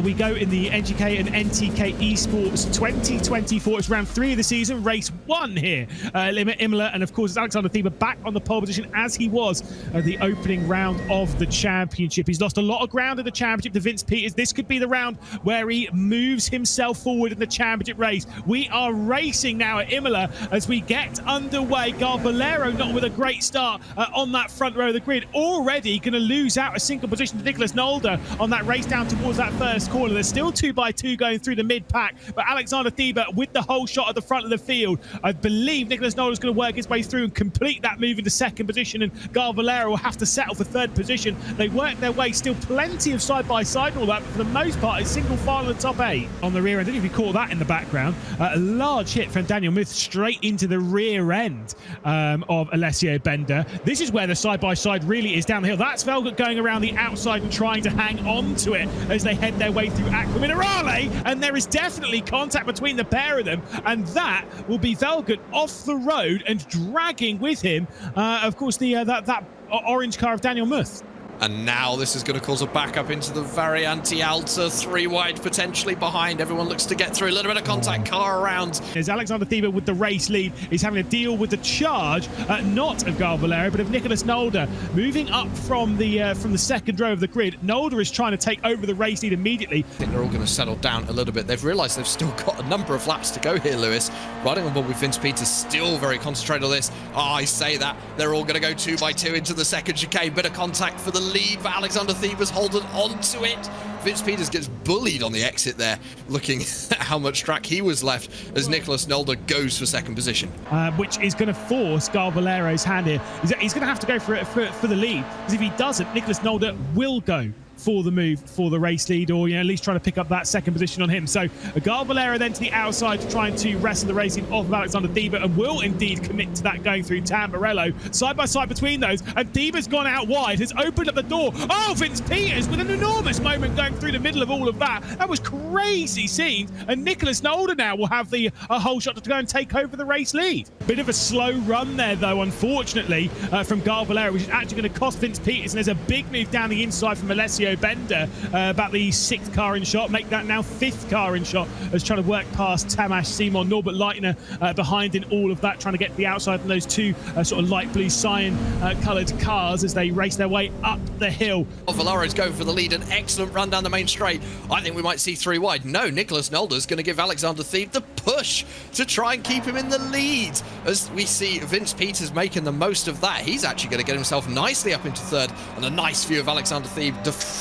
we go in the NGK and NTK eSports 2024. It's round 3 of the season, race 1 here. Imola, and of course it's Alexander Thieber back on the pole position as he was the opening round of the championship. He's lost a lot of ground in the championship to Vince Peters. This could be the round where he moves himself forward in the championship race. We are racing now at Imola as we get underway. Valero not with a great start on that front row of the grid, already going to lose out a single position to Nicholas Nolder on that race down towards that first corner. There's still 2x2 going through the mid-pack, but Alexander Thieber with the whole shot at the front of the field. I believe Nicholas Nolder is going to work his way through and complete that move into second position, and Valero will have to settle for third position. They work their way, still plenty of side-by-side and all that, but for the most part, it's single file in the top 8. On the rear end, I don't know if you caught that in the background, a large hit from Daniel Muth straight into the rear end of Alessio Bender. This is where the side-by-side really is down the hill. That's Velgut going around the outside and trying to hang on to it as they head their way through Aqua Minerale, and there is definitely contact between the pair of them, and that will be Velgut off the road and dragging with him, of course, that orange car of Daniel Muth. And now this is going to cause a backup into the Variante Alta, 3 wide potentially behind. Everyone looks to get through. A little bit of contact, car around. As Alexander Thieber with the race lead is having to deal with the charge, not of Valero, but of Nicholas Nolder. Moving up from the second row of the grid, Nolder is trying to take over the race lead immediately. I think they're all going to settle down a little bit. They've realised they've still got a number of laps to go here, Lewis. Riding on board with Vince Peters, still very concentrated on this. Oh, I say that. They're all going to go 2x2 into the second chicane. Bit of contact for the lead, but Alexander Thieber's holding onto it. Vince Peters gets bullied on the exit there, looking at how much track he was left as Nicholas Nolder goes for second position. Which is going to force Valero's hand here. He's going to have to go for the lead, because if he doesn't, Nicholas Nolder will go for the move for the race lead, or at least trying to pick up that second position on him. So Valero then to the outside, trying to wrestle the racing off of Alexander Thieber, and will indeed commit to that going through Tamburello. Side by side between those, and Thieber's gone out wide, has opened up the door. Oh, Vince Peters with an enormous moment going through the middle of all of that. That was crazy scenes, and Nicholas Nolder now will have the whole shot to go and take over the race lead. Bit of a slow run there though, unfortunately, from Valero, which is actually going to cost Vince Peters, and there's a big move down the inside from Alessio Bender, about the 6th car in shot, make that now 5th car in shot, as trying to work past Tamas Simon, Norbert Leitner behind in all of that, trying to get to the outside from those 2 sort of light blue cyan coloured cars as they race their way up the hill. Valero's going for the lead, an excellent run down the main straight. I think we might see 3 wide. No, Nicholas Nolder's going to give Alexander Thieber the push to try and keep him in the lead, as we see Vince Peters making the most of that. He's actually going to get himself nicely up into 3rd, and a nice view of Alexander Thieber defending.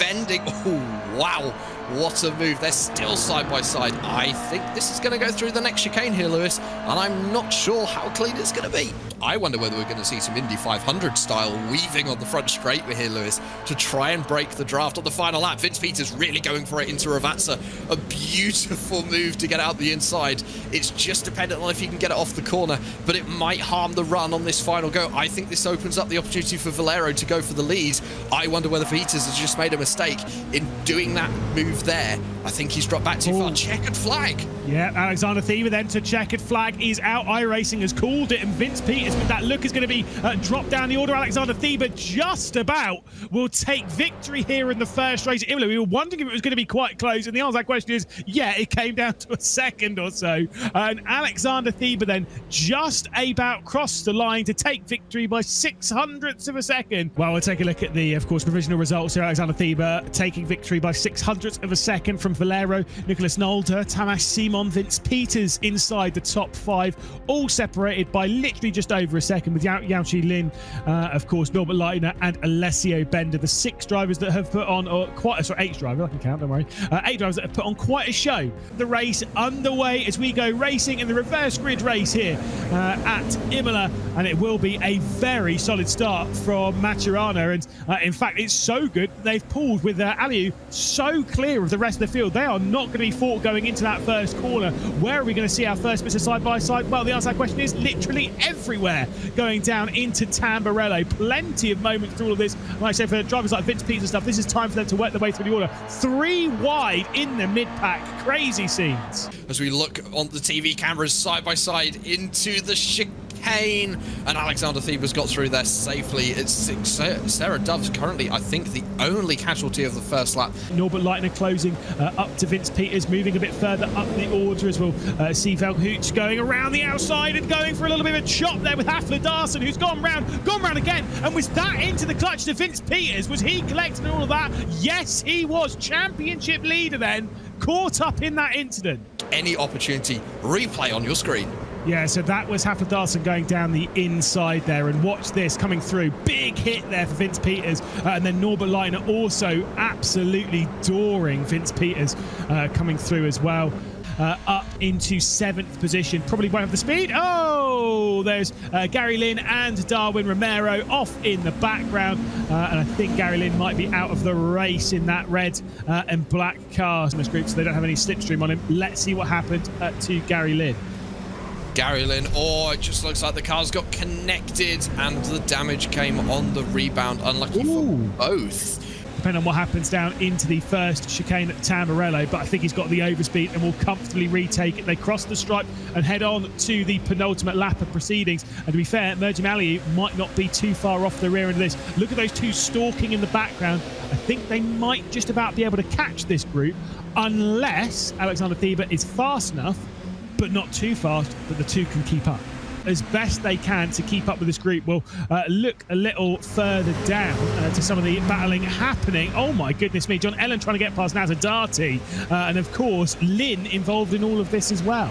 Oh, wow. What a move. They're still side by side. I think this is going to go through the next chicane here, Lewis, and I'm not sure how clean it's going to be. I wonder whether we're going to see some Indy 500 style weaving on the front straight here, Lewis, to try and break the draft on the final lap. Vince Peters really going for it into Ravazza. A beautiful move to get out the inside. It's just dependent on if he can get it off the corner, but it might harm the run on this final go. I think this opens up the opportunity for Valero to go for the lead. I wonder whether Peters has just made a mistake in doing that move there. I think he's dropped back too far. Checkered flag. Yeah, Alexander Thieber then to checkered flag is out. iRacing has called it, and Vince Peters with that look is going to be dropped down the order. Alexander Thieber just about will take victory here in the first race at Imola. We were wondering if it was going to be quite close, and the answer to that question is, yeah, it came down to a second or so. And Alexander Thieber then just about crossed the line to take victory by 600ths of a second. Well, we'll take a look at the, of course, provisional results here. Alexander Thieber taking victory by 600ths of a second from Valero, Nicholas Nolder, Tamas Simon, Vince Peters inside the top 5, all separated by literally just over a second, with Yao-Chi Lin, of course, Norbert Leitner and Alessio Bender, the 6 drivers that have put on, or quite, sorry, 8 drivers, I can count, don't worry, 8 drivers that have put on quite a show. The race underway as we go racing in the reverse grid race here at Imola, and it will be a very solid start from Maturana, and in fact, it's so good, they've pulled with Aliu so clear of the rest of the field. They are not going to be fought going into that first corner. Where are we going to see our first bits of side-by-side? Well, the answer to that question is literally everywhere going down into Tamburello. Plenty of moments through all of this. Like I say, for drivers like Vince Peters and stuff, this is time for them to work their way through the order. 3 wide in the mid-pack. Crazy scenes. As we look on the TV cameras side by side into the chicane chicane, and Alexander Thieber's got through there safely. It's Sarah Dove's currently, I think, the only casualty of the first lap. Norbert Leitner closing up to Vince Peters, moving a bit further up the order as well. See Velhooch going around the outside and going for a little bit of a chop there with Hafler Darson, who's gone round again. And was that into the clutch to Vince Peters? Was he collecting all of that? Yes, he was. Championship leader then, caught up in that incident. Any opportunity, replay on your screen. Yeah, so that was Hafler Darson going down the inside there, and watch this coming through. Big hit there for Vince Peters, and then Norbert Leitner also absolutely dooring Vince Peters coming through as well. Up into 7th position. Probably won't have the speed. Oh, there's Gary Lynn and Darwin Romero off in the background. And I think Gary Lynn might be out of the race in that red and black car in this group, so they don't have any slipstream on him. Let's see what happened to Gary Lynn. Gary Lynn, it just looks like the cars got connected and the damage came on the rebound. Unlucky for both. Depending on what happens down into the first chicane at Tamburello, but I think he's got the overspeed and will comfortably retake it. They cross the stripe and head on to the penultimate lap of proceedings. And to be fair, Mergim Aliou might not be too far off the rear end of this. Look at those two stalking in the background. I think they might just about be able to catch this group, unless Alexander Thieber is fast enough, but not too fast, that the two can keep up as best they can to keep up with this group. We'll look a little further down to some of the battling happening. Oh my goodness me, John Ellen trying to get past Nazadati, and of course Lynn involved in all of this as well.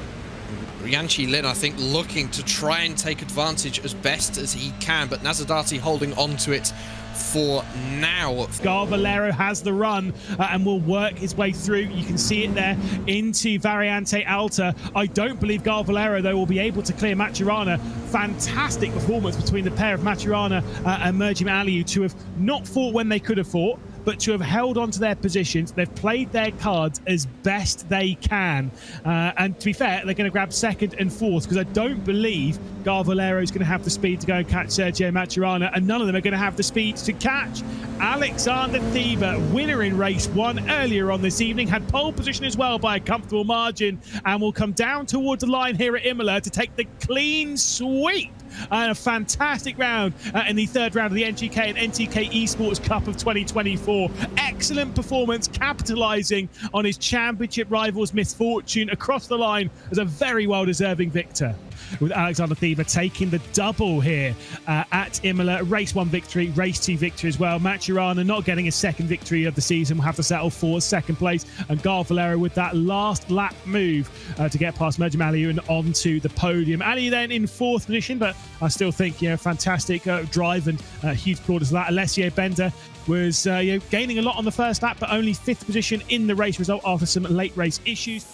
Rianchi Lynn, I think, looking to try and take advantage as best as he can, but Nazadati holding on to it for now. Valero has the run and will work his way through. You can see it there into Variante Alta. I don't believe Valero, though, will be able to clear Maturana. Fantastic performance between the pair of Maturana and Mergim Aliou to have not fought when they could have fought, but to have held on to their positions. They've played their cards as best they can. And to be fair, they're going to grab 2nd and 4th, because I don't believe Valero is going to have the speed to go and catch Sergio Maturana, and none of them are going to have the speed to catch Alexander Thieber, winner in race 1 earlier on this evening, had pole position as well by a comfortable margin, and will come down towards the line here at Imola to take the clean sweep. And a fantastic round in the 3rd round of the NGK and NTK Esports Cup of 2024. Excellent performance, capitalising on his championship rival's misfortune across the line as a very well-deserving victor, with Alexander Thieber taking the double here at Imola. Race 1 victory, race 2 victory as well. Maturana not getting a 2nd victory of the season, will have to settle for 2nd place. And Valero with that last lap move to get past Mergim Aliou and onto the podium. Aliou then in 4th position, but I still think, fantastic drive and huge plaudits for that. Alessio Bender was gaining a lot on the first lap, but only 5th position in the race result after some late race issues.